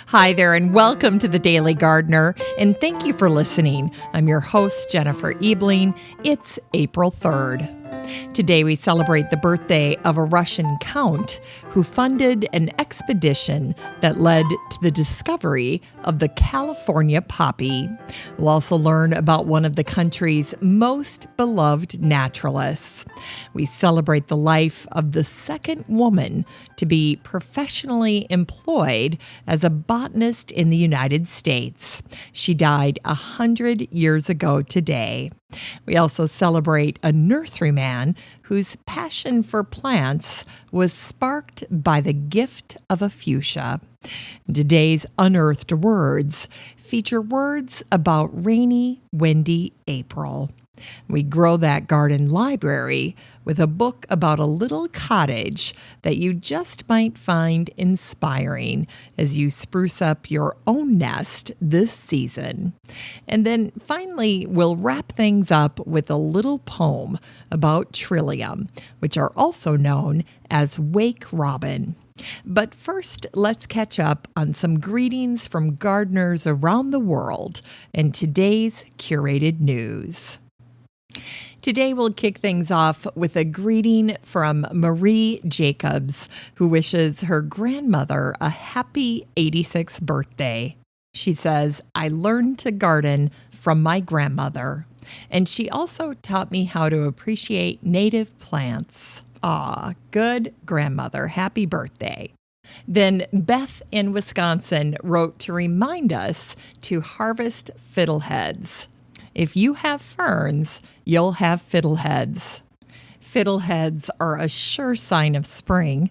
Hi there, and welcome to the Daily Gardener, and thank you for listening. I'm your host, Jennifer Ebling. It's April 3rd. Today we celebrate the birthday of a Russian count who funded an expedition that led to the discovery of the California poppy. We'll also learn about one of the country's most beloved naturalists. We celebrate the life of the second woman to be professionally employed as a botanist in the United States. She died 100 years ago today. We also celebrate a nurseryman whose passion for plants was sparked by the gift of a fuchsia. Today's unearthed words feature words about rainy, windy April. We grow that garden library with a book about a little cottage that you just might find inspiring as you spruce up your own nest this season. And then finally, we'll wrap things up with a little poem about trillium, which are also known as wake robin. But first, let's catch up on some greetings from gardeners around the world and today's curated news. Today we'll kick things off with a greeting from Marie Jacobs, who wishes her grandmother a happy 86th birthday. She says, "I learned to garden from my grandmother, and she also taught me how to appreciate native plants." Aw, good grandmother. Happy birthday. Then Beth in Wisconsin wrote to remind us to harvest fiddleheads. If you have ferns, you'll have fiddleheads. Fiddleheads are a sure sign of spring,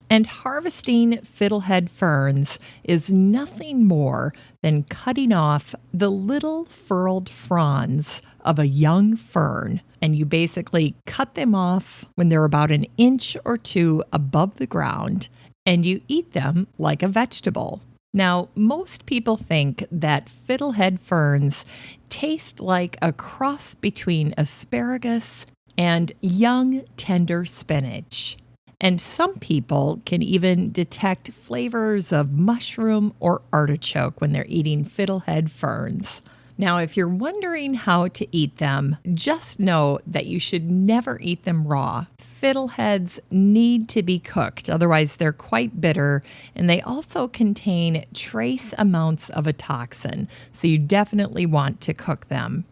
and harvesting fiddlehead ferns is nothing more than cutting off the little furled fronds of a young fern, and you basically cut them off when they're about an inch or two above the ground, and you eat them like a vegetable. Now, most people think that fiddlehead ferns taste like a cross between asparagus and young, tender spinach. And some people can even detect flavors of mushroom or artichoke when they're eating fiddlehead ferns. Now, if you're wondering how to eat them, just know that you should never eat them raw. Fiddleheads need to be cooked, otherwise they're quite bitter, and they also contain trace amounts of a toxin, so you definitely want to cook them.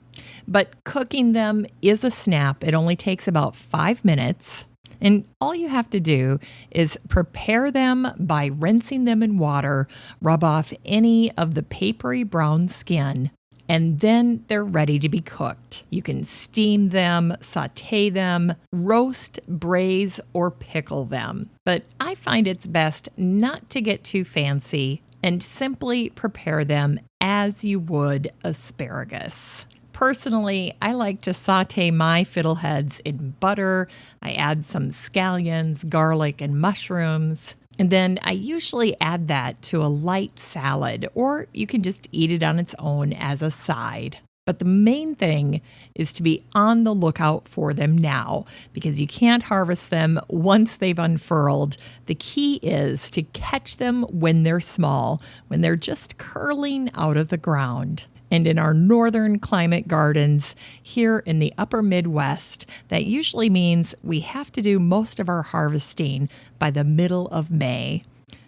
But cooking them is a snap. It only takes about 5 minutes. And all you have to do is prepare them by rinsing them in water, rub off any of the papery brown skin, and then they're ready to be cooked. You can steam them, sauté them, roast, braise, or pickle them. But I find it's best not to get too fancy and simply prepare them as you would asparagus. Personally, I like to sauté my fiddleheads in butter. I add some scallions, garlic, and mushrooms. And then I usually add that to a light salad, or you can just eat it on its own as a side. But the main thing is to be on the lookout for them now, because you can't harvest them once they've unfurled. The key is to catch them when they're small, when they're just curling out of the ground. And in our northern climate gardens here in the upper Midwest, that usually means we have to do most of our harvesting by the middle of May.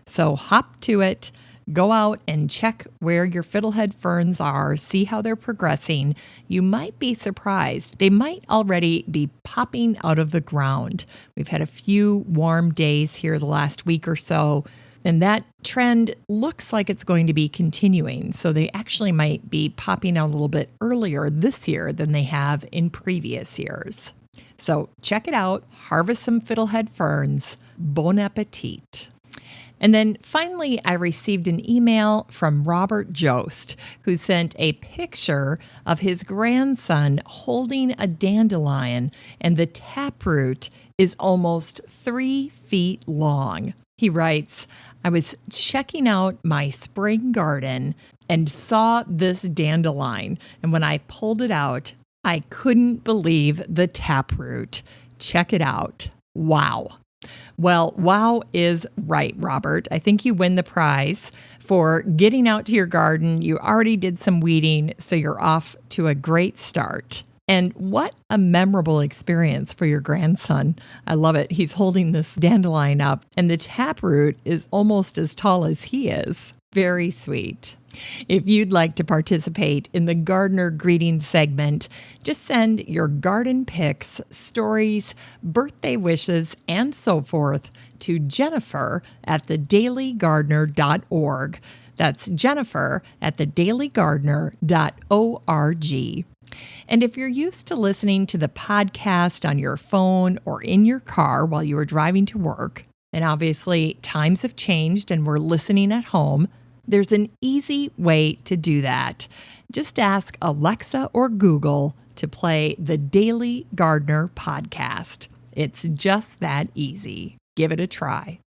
So hop to it, go out and check where your fiddlehead ferns are, see how they're progressing. You might be surprised. They might already be popping out of the ground. We've had a few warm days here the last week or so, and that trend looks like it's going to be continuing. So they actually might be popping out a little bit earlier this year than they have in previous years. So check it out. Harvest some fiddlehead ferns. Bon appetit. And then finally, I received an email from Robert Jost, who sent a picture of his grandson holding a dandelion, and the taproot is almost 3 feet long. He writes, "I was checking out my spring garden and saw this dandelion, and when I pulled it out, I couldn't believe the taproot. Check it out. Wow." Well, wow is right, Robert. I think you win the prize for getting out to your garden. You already did some weeding, so you're off to a great start. And what a memorable experience for your grandson. I love it. He's holding this dandelion up, and the taproot is almost as tall as he is. Very sweet. If you'd like to participate in the Gardener Greeting segment, just send your garden pics, stories, birthday wishes, and so forth to Jennifer at thedailygardener.org. That's Jennifer at thedailygardener.org. And if you're used to listening to the podcast on your phone or in your car while you are driving to work, and obviously times have changed and we're listening at home, there's an easy way to do that. Just ask Alexa or Google to play the Daily Gardener podcast. It's just that easy. Give it a try.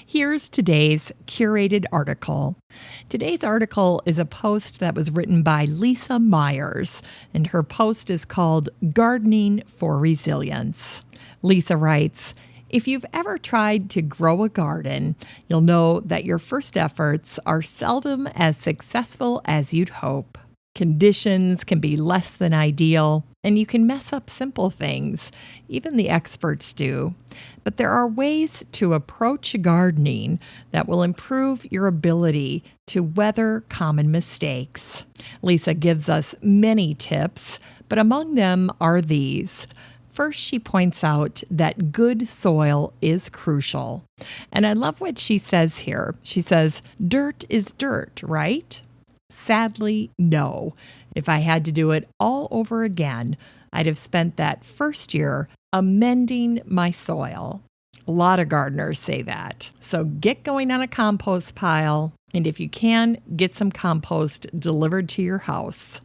Here's today's curated article. Today's article is a post that was written by Lisa Myers, and her post is called Gardening for Resilience. Lisa writes, "If you've ever tried to grow a garden, you'll know that your first efforts are seldom as successful as you'd hope. Conditions can be less than ideal, and you can mess up simple things. Even the experts do. But there are ways to approach gardening that will improve your ability to weather common mistakes." Lisa gives us many tips, but among them are these. First, she points out that good soil is crucial. And I love what she says here. She says, dirt is dirt, right? Sadly, no. If I had to do it all over again, I'd have spent that first year amending my soil. A lot of gardeners say that. So get going on a compost pile, and if you can, get some compost delivered to your house.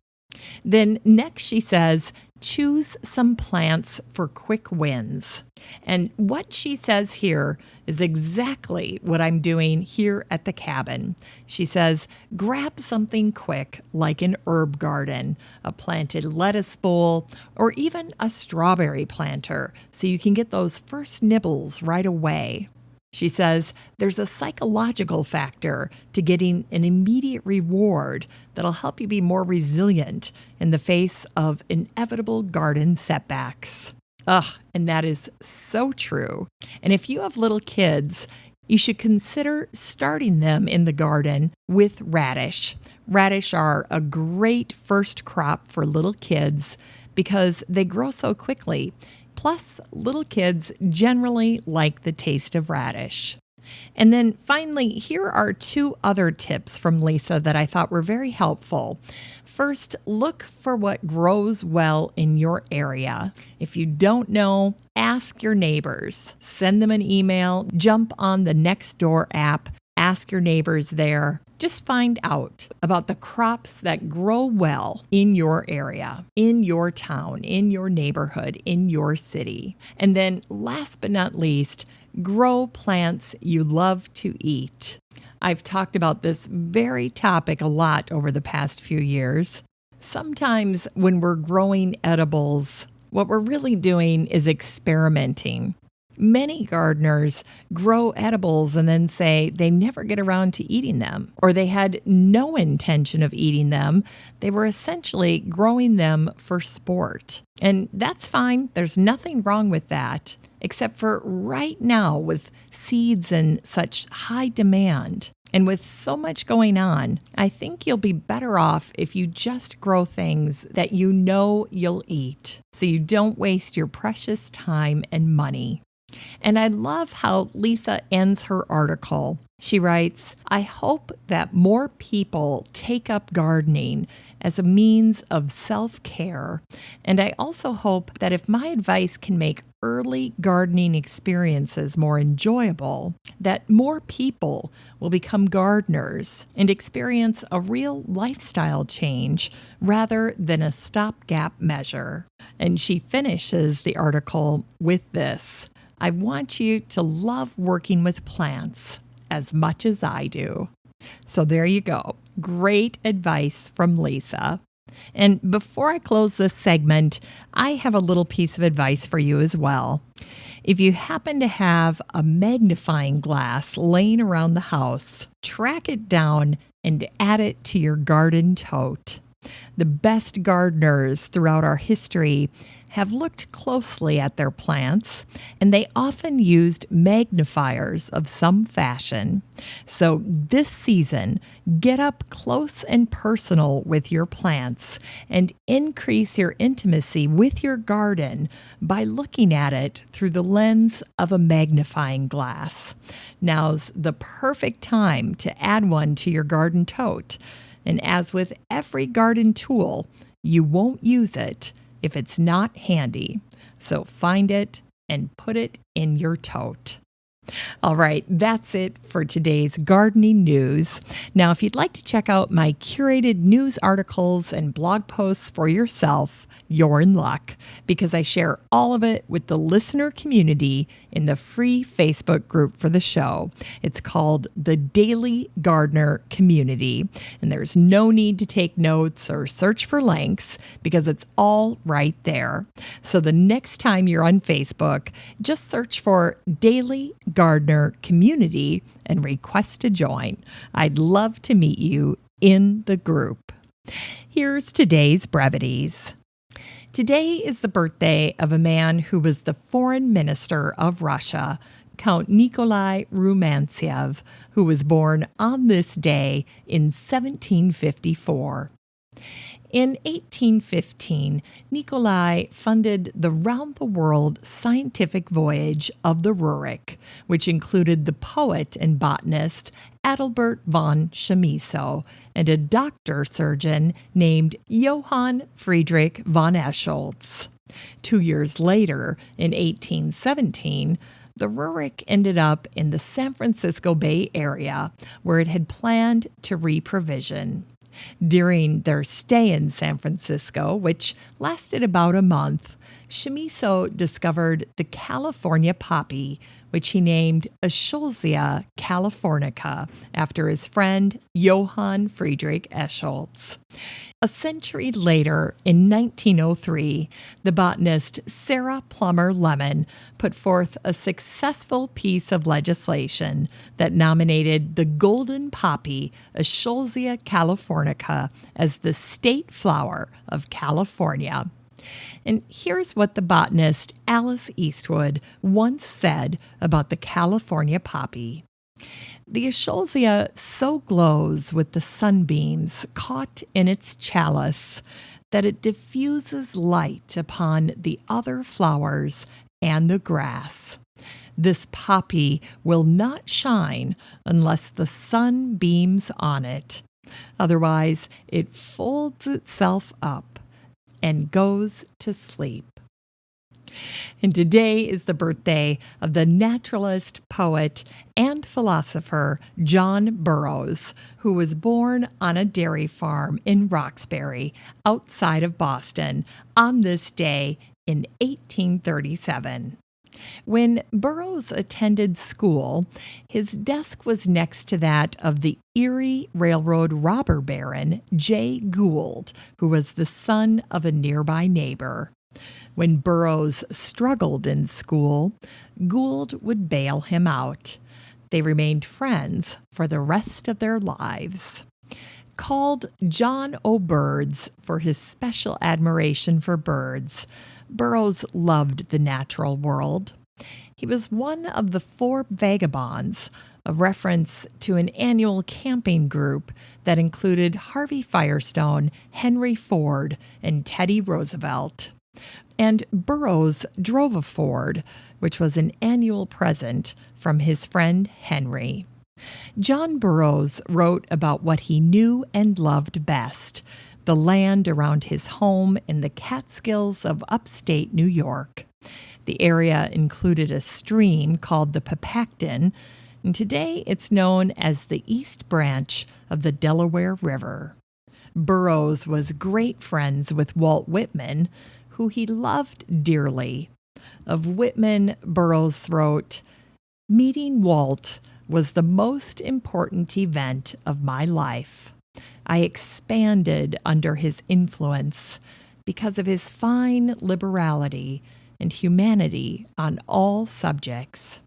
Then next she says, choose some plants for quick wins. And what she says here is exactly what I'm doing here at the cabin. She says, grab something quick like an herb garden, a planted lettuce bowl, or even a strawberry planter so you can get those first nibbles right away. She says there's a psychological factor to getting an immediate reward that'll help you be more resilient in the face of inevitable garden setbacks. And that is so true. And if you have little kids, you should consider starting them in the garden with radish. Radish are a great first crop for little kids because they grow so quickly. Plus, little kids generally like the taste of radish. And then finally, here are two other tips from Lisa that I thought were very helpful. First, look for what grows well in your area. If you don't know, ask your neighbors. Send them an email, jump on the Nextdoor app, ask your neighbors there. Just find out about the crops that grow well in your area, in your town, in your neighborhood, in your city. And then last but not least, grow plants you love to eat. I've talked about this very topic a lot over the past few years. Sometimes when we're growing edibles, what we're really doing is experimenting. Many gardeners grow edibles and then say they never get around to eating them, or they had no intention of eating them. They were essentially growing them for sport. And that's fine. There's nothing wrong with that, except for right now with seeds in such high demand. And with so much going on, I think you'll be better off if you just grow things that you know you'll eat, so you don't waste your precious time and money. And I love how Lisa ends her article. She writes, I hope that more people take up gardening as a means of self-care. And I also hope that if my advice can make early gardening experiences more enjoyable, that more people will become gardeners and experience a real lifestyle change rather than a stopgap measure. And she finishes the article with this. I want you to love working with plants as much as I do. So there you go. Great advice from Lisa. And before I close this segment, I have a little piece of advice for you as well. If you happen to have a magnifying glass laying around the house, track it down and add it to your garden tote. The best gardeners throughout our history have looked closely at their plants, and they often used magnifiers of some fashion. So this season, get up close and personal with your plants and increase your intimacy with your garden by looking at it through the lens of a magnifying glass. Now's the perfect time to add one to your garden tote. And as with every garden tool, you won't use it if it's not handy. So find it and put it in your tote. All right, that's it for today's gardening news. Now, if you'd like to check out my curated news articles and blog posts for yourself, you're in luck, because I share all of it with the listener community in the free Facebook group for the show. It's called the Daily Gardener Community, and there's no need to take notes or search for links because it's all right there. So the next time you're on Facebook, just search for Daily Gardener Community and request to join. I'd love to meet you in the group. Here's today's brevities. Today is the birthday of a man who was the foreign minister of Russia, Count Nikolay Rumyantsev, who was born on this day in 1754. In 1815, Nikolay funded the round-the-world scientific voyage of the Rurik, which included the poet and botanist Adalbert von Chamisso and a doctor-surgeon named Johann Friedrich von Escholtz. 2 years later, in 1817, the Rurik ended up in the San Francisco Bay Area, where it had planned to reprovision. During their stay in San Francisco, which lasted about a month, Chamisso discovered the California poppy, which he named Escholzia californica, after his friend Johann Friedrich Escholtz. A century later, in 1903, the botanist Sarah Plummer Lemon put forth a successful piece of legislation that nominated the golden poppy, Escholzia californica, as the state flower of California. And here's what the botanist Alice Eastwood once said about the California poppy. The Escholzia so glows with the sunbeams caught in its chalice that it diffuses light upon the other flowers and the grass. This poppy will not shine unless the sun beams on it. Otherwise, it folds itself up and goes to sleep. And today is the birthday of the naturalist, poet, and philosopher John Burroughs, who was born on a dairy farm in Roxbury, outside of Boston, on this day in 1837. When Burroughs attended school, his desk was next to that of the Erie Railroad robber baron Jay Gould, who was the son of a nearby neighbor. When Burroughs struggled in school, Gould would bail him out. They remained friends for the rest of their lives. Called John O'Birds for his special admiration for birds, Burroughs loved the natural world. He was one of the 4 vagabonds, a reference to an annual camping group that included Harvey Firestone, Henry Ford, and Teddy Roosevelt. And Burroughs drove a Ford, which was an annual present from his friend Henry. John Burroughs wrote about what he knew and loved best, the land around his home in the Catskills of upstate New York. The area included a stream called the Papacton, and today it's known as the East Branch of the Delaware River. Burroughs was great friends with Walt Whitman, who he loved dearly. Of Whitman, Burroughs wrote, "Meeting Walt was the most important event of my life. I expanded under his influence because of his fine liberality and humanity on all subjects.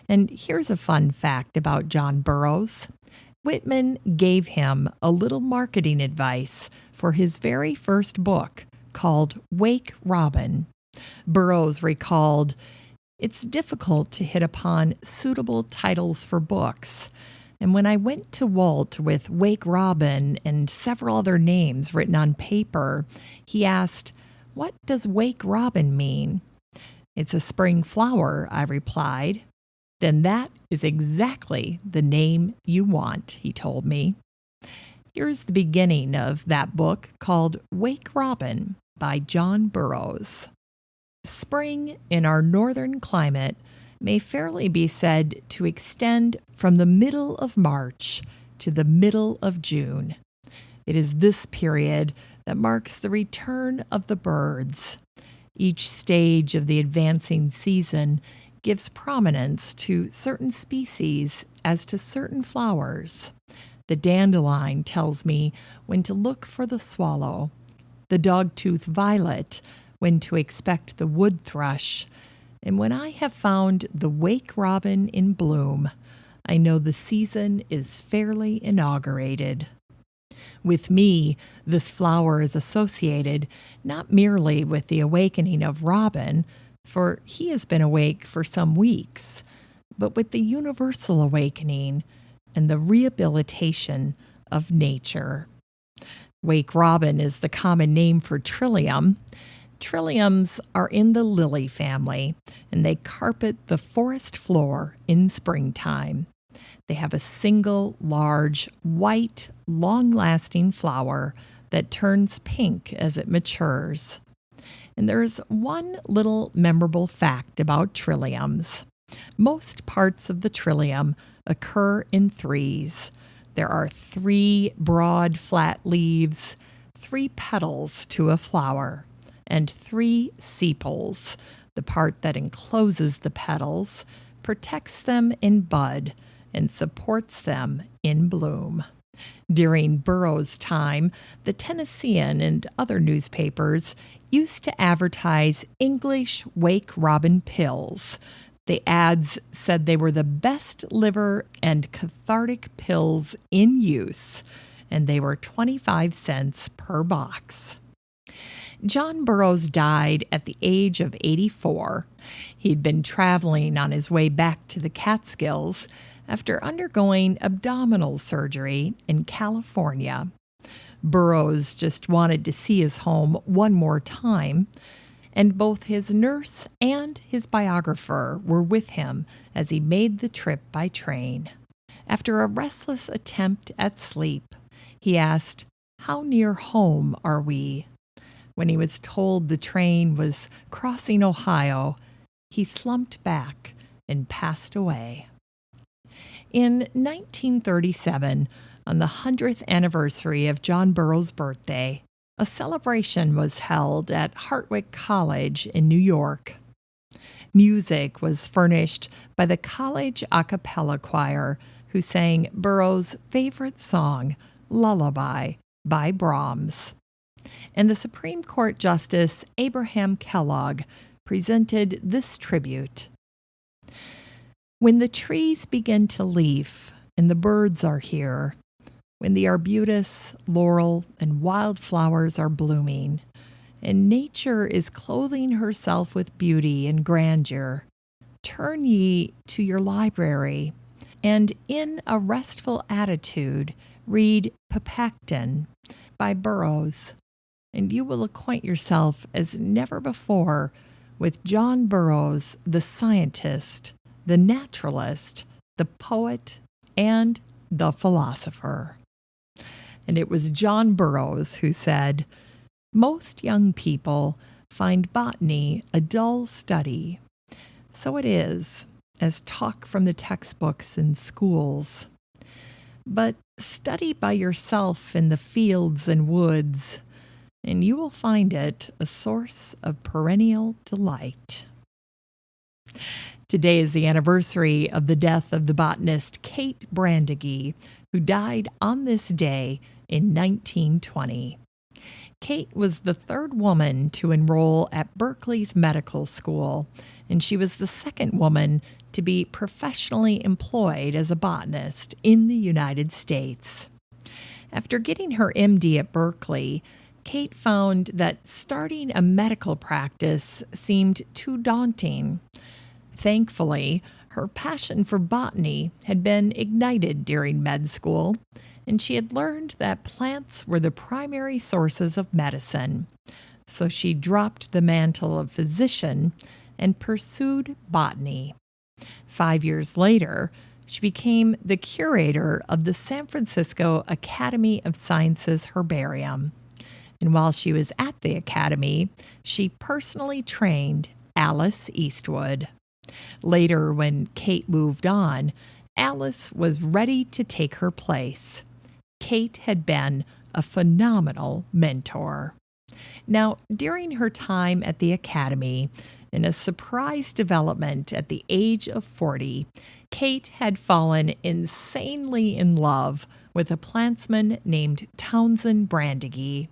And here's a fun fact about John Burroughs. Whitman gave him a little marketing advice for his very first book called Wake Robin. Burroughs recalled, "It's difficult to hit upon suitable titles for books. And when I went to Walt with Wake Robin and several other names written on paper, he asked, 'What does Wake Robin mean?' 'It's a spring flower,' I replied. 'Then that is exactly the name you want,' he told me." Here's the beginning of that book called Wake Robin by John Burroughs. Spring in our northern climate may fairly be said to extend from the middle of March to the middle of June. It is this period that marks the return of the birds. Each stage of the advancing season gives prominence to certain species as to certain flowers. The dandelion tells me when to look for the swallow, the dogtooth violet when to expect the wood thrush, and when I have found the wake robin in bloom, I know the season is fairly inaugurated. With me, this flower is associated not merely with the awakening of Robin, for he has been awake for some weeks, but with the universal awakening and the rehabilitation of nature. Wake Robin is the common name for trillium. Trilliums are in the lily family, and they carpet the forest floor in springtime. They have a single, large, white, long-lasting flower that turns pink as it matures. And there's one little memorable fact about trilliums. Most parts of the trillium occur in threes. There are 3 broad, flat leaves, 3 petals to a flower, and 3 sepals. The part that encloses the petals protects them in bud and supports them in bloom. During Burroughs' time, the Tennessean and other newspapers used to advertise English Wake Robin pills. The ads said they were the best liver and cathartic pills in use, and they were 25 cents per box. John Burroughs died at the age of 84. He'd been traveling on his way back to the Catskills after undergoing abdominal surgery in California. Burroughs just wanted to see his home one more time, and both his nurse and his biographer were with him as he made the trip by train. After a restless attempt at sleep, he asked, "How near home are we?" When he was told the train was crossing Ohio, he slumped back and passed away. In 1937, on the 100th anniversary of John Burroughs' birthday, a celebration was held at Hartwick College in New York. Music was furnished by the college a cappella choir, who sang Burroughs' favorite song, Lullaby, by Brahms. And the Supreme Court Justice Abraham Kellogg presented this tribute. When the trees begin to leaf and the birds are here, when the arbutus, laurel, and wildflowers are blooming, and nature is clothing herself with beauty and grandeur, turn ye to your library, and in a restful attitude read Papacton by Burroughs, and you will acquaint yourself as never before with John Burroughs, the scientist, the naturalist, the poet, and the philosopher. And it was John Burroughs who said, "Most young people find botany a dull study. So it is, as talk from the textbooks in schools. But study by yourself in the fields and woods, and you will find it a source of perennial delight." Today is the anniversary of the death of the botanist Kate Brandegee, who died on this day in 1920. Kate was the third woman to enroll at Berkeley's medical school, and she was the second woman to be professionally employed as a botanist in the United States. After getting her MD at Berkeley, Kate found that starting a medical practice seemed too daunting. Thankfully, her passion for botany had been ignited during med school, and she had learned that plants were the primary sources of medicine. So she dropped the mantle of physician and pursued botany. 5 years later, she became the curator of the San Francisco Academy of Sciences Herbarium. And while she was at the Academy, she personally trained Alice Eastwood. Later, when Kate moved on, Alice was ready to take her place. Kate had been a phenomenal mentor. Now, during her time at the Academy, in a surprise development at the age of 40, Kate had fallen insanely in love with a plantsman named Townsend Brandegee.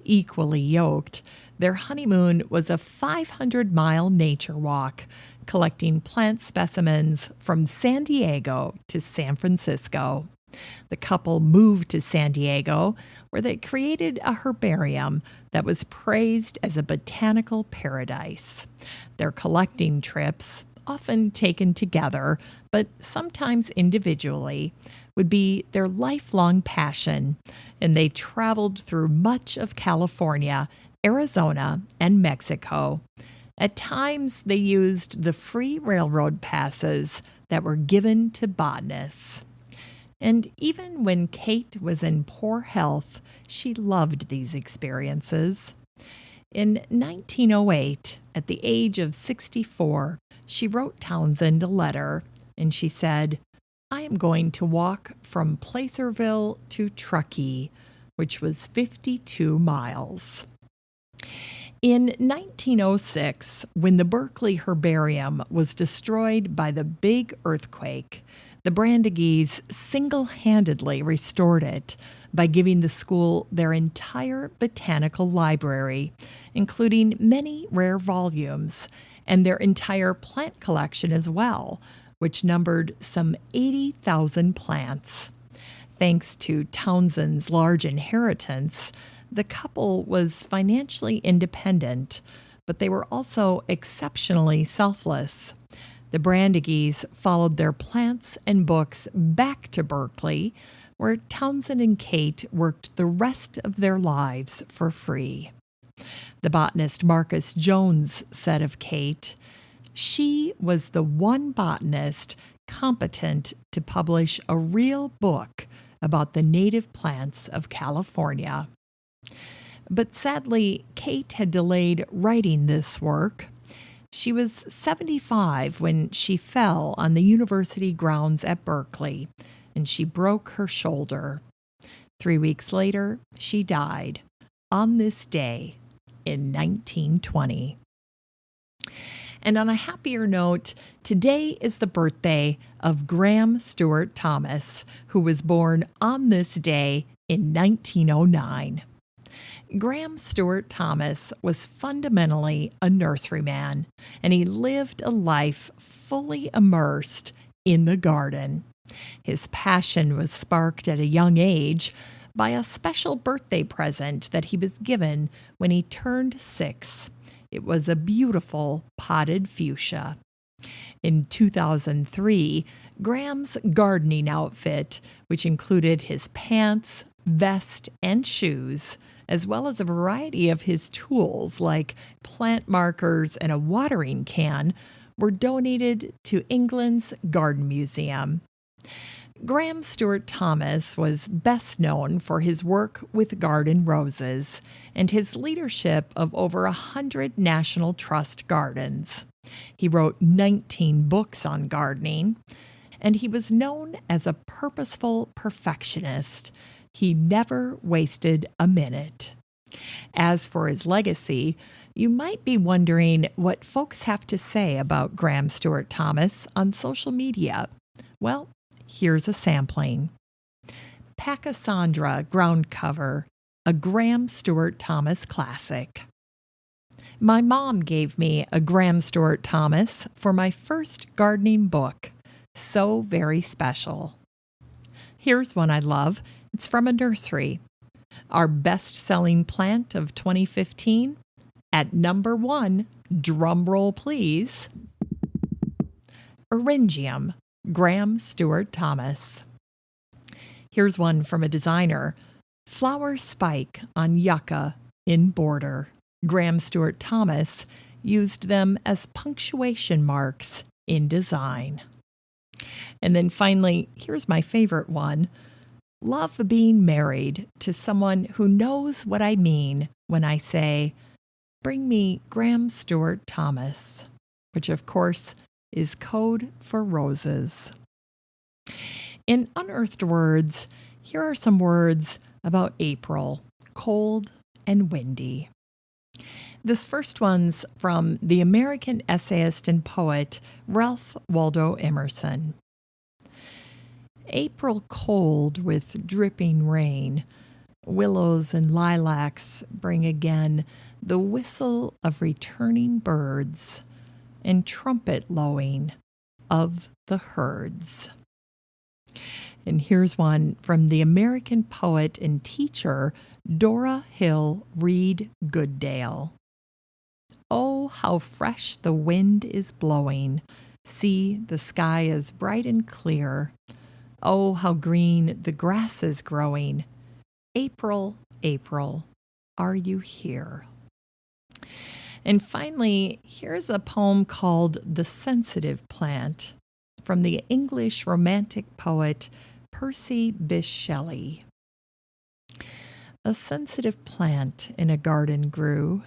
Equally yoked, their honeymoon was a 500-mile nature walk, collecting plant specimens from San Diego to San Francisco. The couple moved to San Diego, where they created a herbarium that was praised as a botanical paradise. Their collecting trips, often taken together, but sometimes individually, would be their lifelong passion, and they traveled through much of California, Arizona, and Mexico. At times, they used the free railroad passes that were given to botanists. And even when Kate was in poor health, she loved these experiences. In 1908, at the age of 64, she wrote Townsend a letter, and she said, "I am going to walk from Placerville to Truckee," which was 52 miles. In 1906, when the Berkeley Herbarium was destroyed by the big earthquake, the Brandegees single-handedly restored it by giving the school their entire botanical library, including many rare volumes, and their entire plant collection as well, which numbered some 80,000 plants. Thanks to Townsend's large inheritance, the couple was financially independent, but they were also exceptionally selfless. The Brandegees followed their plants and books back to Berkeley, where Townsend and Kate worked the rest of their lives for free. The botanist Marcus Jones said of Kate, "She was the one botanist competent to publish a real book about the native plants of California." But sadly, Kate had delayed writing this work. She was 75 when she fell on the university grounds at Berkeley, and she broke her shoulder. 3 weeks later, she died on this day in 1920. And on a happier note, today is the birthday of Graham Stewart Thomas, who was born on this day in 1909. Graham Stewart Thomas was fundamentally a nurseryman, and he lived a life fully immersed in the garden. His passion was sparked at a young age by a special birthday present that he was given when he turned 6. It was a beautiful potted fuchsia. In 2003, Graham's gardening outfit, which included his pants, vest, and shoes, as well as a variety of his tools like plant markers and a watering can, were donated to England's Garden Museum. Graham Stewart Thomas was best known for his work with garden roses and his leadership of over 100 National Trust gardens. He wrote 19 books on gardening, and he was known as a purposeful perfectionist. He never wasted a minute. As for his legacy, you might be wondering what folks have to say about Graham Stewart Thomas on social media. Well, here's a sampling. Pachysandra ground cover, a Graham Stewart Thomas classic. My mom gave me a Graham Stewart Thomas for my first gardening book. So very special. Here's one I love. It's from a nursery. Our best-selling plant of 2015, at number 1, drumroll please, Eryngium, Graham Stewart Thomas. Here's one from a designer. Flower spike on yucca in border. Graham Stewart Thomas used them as punctuation marks in design. And then finally, here's my favorite one. Love being married to someone who knows what I mean when I say, bring me Graham Stewart Thomas, which of course is code for roses. In Unearthed Words, here are some words about April, cold and windy. This first one's from the American essayist and poet Ralph Waldo Emerson. April cold with dripping rain, willows and lilacs bring again the whistle of returning birds and trumpet lowing of the herds. And here's one from the American poet and teacher Dora Hill Reed Goodale. Oh, how fresh the wind is blowing. See, the sky is bright and clear. Oh, how green the grass is growing. April, April, are you here? And finally, here's a poem called The Sensitive Plant from the English Romantic poet Percy Bysshe Shelley. A sensitive plant in a garden grew,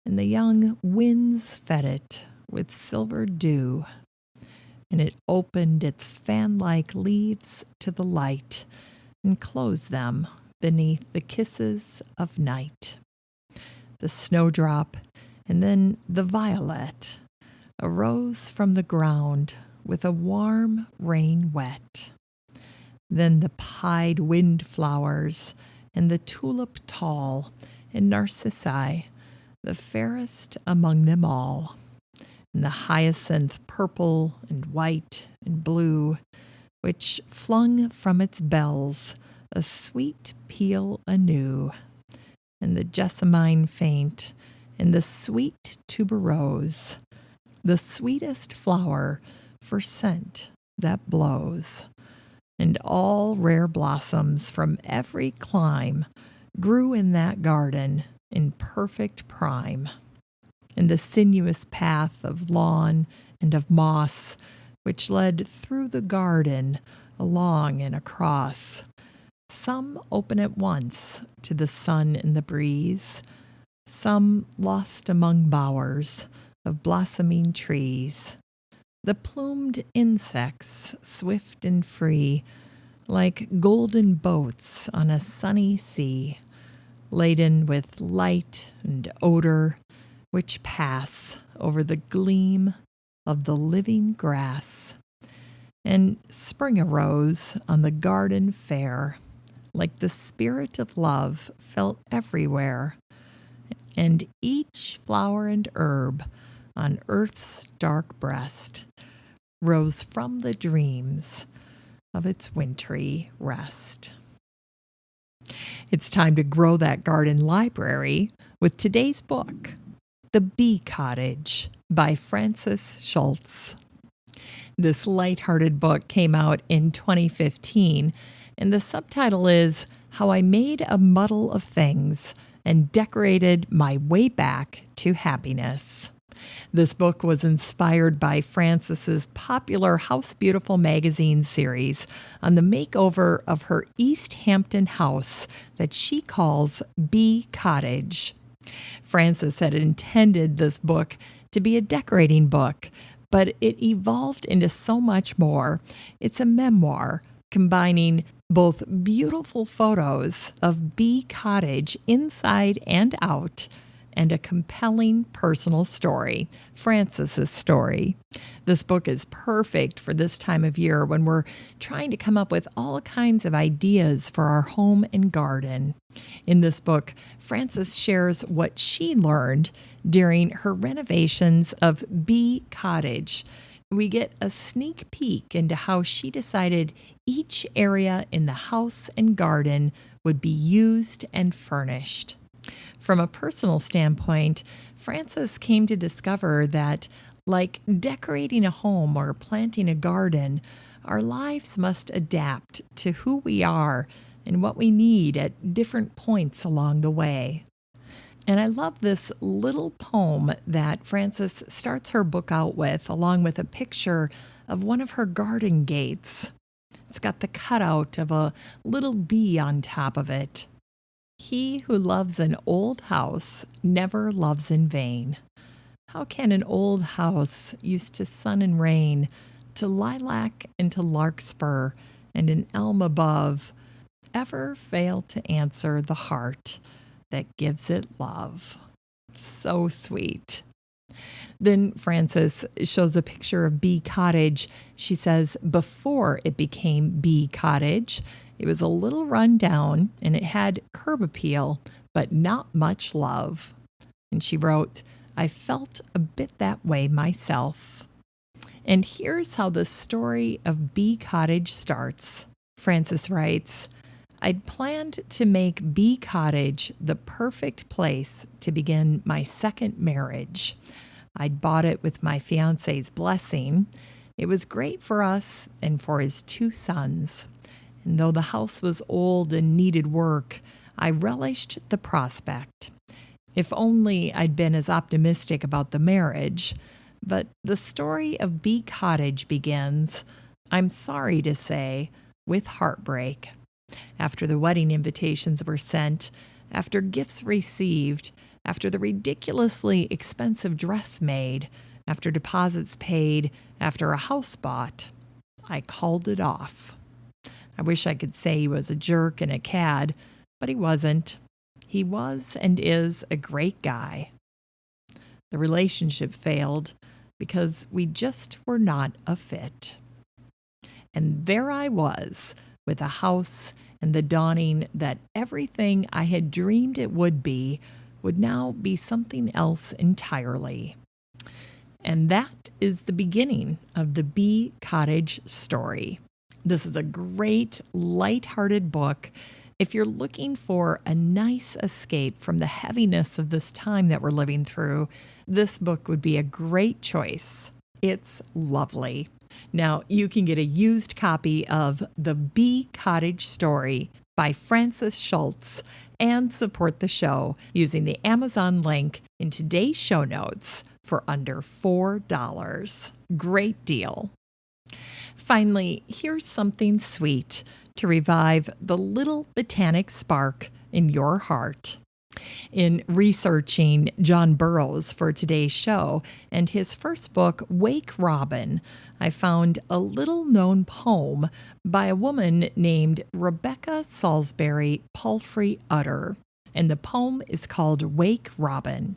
and the young winds fed it with silver dew. And it opened its fan-like leaves to the light and closed them beneath the kisses of night. The snowdrop and then the violet arose from the ground with a warm rain wet. Then the pied windflowers and the tulip tall and narcissi, the fairest among them all. And the hyacinth purple and white and blue, which flung from its bells a sweet peal anew, and the jessamine faint, and the sweet tuberose, the sweetest flower for scent that blows. And all rare blossoms from every clime grew in that garden in perfect prime. And the sinuous path of lawn and of moss, which led through the garden, along and across, some open at once to the sun and the breeze, some lost among bowers of blossoming trees. The plumed insects, swift and free, like golden boats on a sunny sea, laden with light and odor, which pass over the gleam of the living grass. And spring arose on the garden fair, like the spirit of love felt everywhere, and each flower and herb on earth's dark breast rose from the dreams of its wintry rest. It's time to grow that garden library with today's book, The Bee Cottage by Frances Schultz. This lighthearted book came out in 2015, and the subtitle is How I Made a Muddle of Things and Decorated My Way Back to Happiness. This book was inspired by Frances's popular House Beautiful magazine series on the makeover of her East Hampton house that she calls Bee Cottage. Frances had intended this book to be a decorating book, but it evolved into so much more. It's a memoir combining both beautiful photos of Bee Cottage inside and out and a compelling personal story, Frances's story. This book is perfect for this time of year when we're trying to come up with all kinds of ideas for our home and garden. In this book, Frances shares what she learned during her renovations of Bee Cottage. We get a sneak peek into how she decided each area in the house and garden would be used and furnished. From a personal standpoint, Frances came to discover that, like decorating a home or planting a garden, our lives must adapt to who we are and what we need at different points along the way. And I love this little poem that Frances starts her book out with, along with a picture of one of her garden gates. It's got the cutout of a little bee on top of it. He who loves an old house never loves in vain. How can an old house used to sun and rain, to lilac and to larkspur and an elm above, ever fail to answer the heart that gives it love? So sweet. Then Frances shows a picture of Bee Cottage. She says before it became Bee Cottage, it was a little run down and it had curb appeal, but not much love. And she wrote, I felt a bit that way myself. And here's how the story of Bee Cottage starts. Frances writes, I'd planned to make Bee Cottage the perfect place to begin my second marriage. I'd bought it with my fiancé's blessing. It was great for us and for his 2 sons. And though the house was old and needed work, I relished the prospect. If only I'd been as optimistic about the marriage. But the story of Bee Cottage begins, I'm sorry to say, with heartbreak. After the wedding invitations were sent, after gifts received, after the ridiculously expensive dress made, after deposits paid, after a house bought, I called it off. I wish I could say he was a jerk and a cad, but he wasn't. He was and is a great guy. The relationship failed because we just were not a fit. And there I was, with a house and the dawning that everything I had dreamed it would now be something else entirely. And that is the beginning of the Bee Cottage story. This is a great, lighthearted book. If you're looking for a nice escape from the heaviness of this time that we're living through, this book would be a great choice. It's lovely. Now, you can get a used copy of The Bee Cottage Story by Frances Schultz and support the show using the Amazon link in today's show notes for under $4. Great deal. Finally, here's something sweet to revive the little botanic spark in your heart. In researching John Burroughs for today's show and his first book, Wake Robin, I found a little-known poem by a woman named Rebecca Salisbury Palfrey Utter, and the poem is called Wake Robin.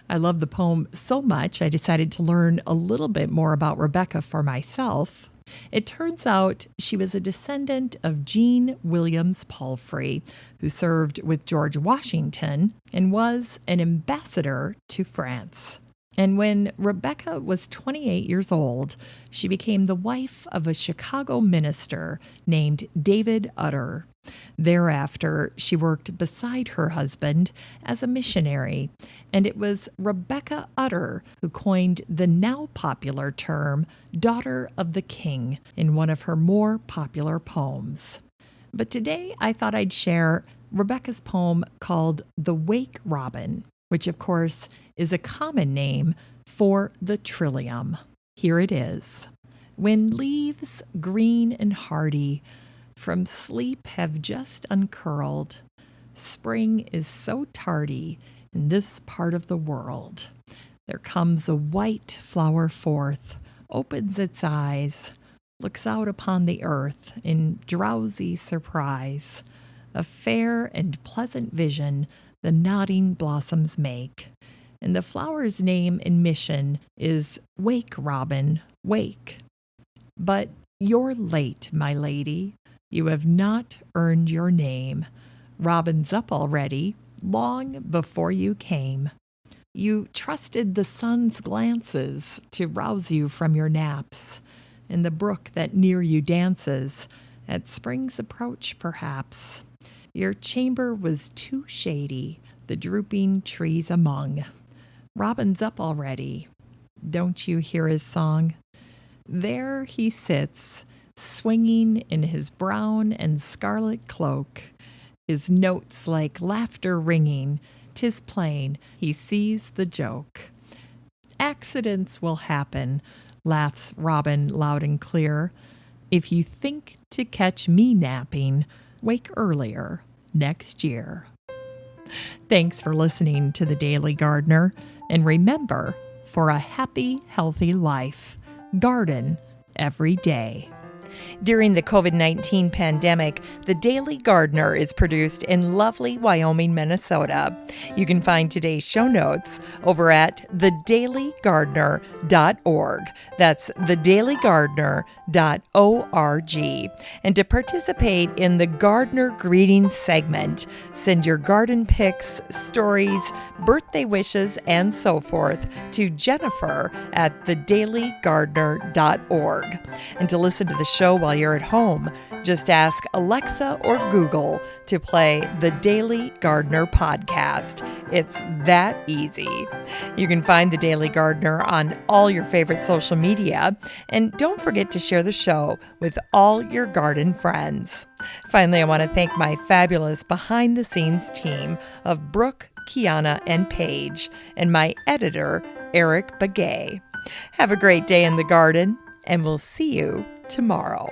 I love the poem so much I decided to learn a little bit more about Rebecca for myself. It turns out she was a descendant of Jean Williams Palfrey, who served with George Washington and was an ambassador to France. And when Rebecca was 28 years old, she became the wife of a Chicago minister named David Utter. Thereafter, she worked beside her husband as a missionary, and it was Rebecca Utter who coined the now popular term Daughter of the King in one of her more popular poems. But today I thought I'd share Rebecca's poem called The Wake Robin, which of course is a common name for the trillium. Here it is. When leaves green and hardy from sleep have just uncurled, spring is so tardy in this part of the world. There comes a white flower forth, opens its eyes, looks out upon the earth in drowsy surprise. A fair and pleasant vision the nodding blossoms make. and the flower's name and mission is Wake, Robin, wake. But you're late, my lady. You have not earned your name. Robin's up already, long before you came. You trusted the sun's glances to rouse you from your naps, and the brook that near you dances, at spring's approach perhaps. Your chamber was too shady, the drooping trees among. Robin's up already. Don't you hear his song? There he sits, swinging in his brown and scarlet cloak, his notes like laughter ringing. 'Tis plain he sees the joke. Accidents will happen, laughs Robin loud and clear. If you think to catch me napping, wake earlier next year. Thanks for listening to The Daily Gardener, and remember, for a happy, healthy life, garden every day. During the COVID-19 pandemic, The Daily Gardener is produced in lovely Wyoming, Minnesota. You can find today's show notes over at thedailygardener.org. That's thedailygardener.org. And to participate in the Gardener Greetings segment, send your garden pics, stories, birthday wishes, and so forth to Jennifer at thedailygardener.org. And to listen to the show while you're at home, just ask Alexa or Google to play the Daily Gardener podcast. It's that easy. You can find the Daily Gardener on all your favorite social media, and don't forget to share the show with all your garden friends. Finally, I want to thank my fabulous behind-the-scenes team of Brooke, Kiana, and Paige, and my editor, Eric Begay. Have a great day in the garden, and we'll see you tomorrow.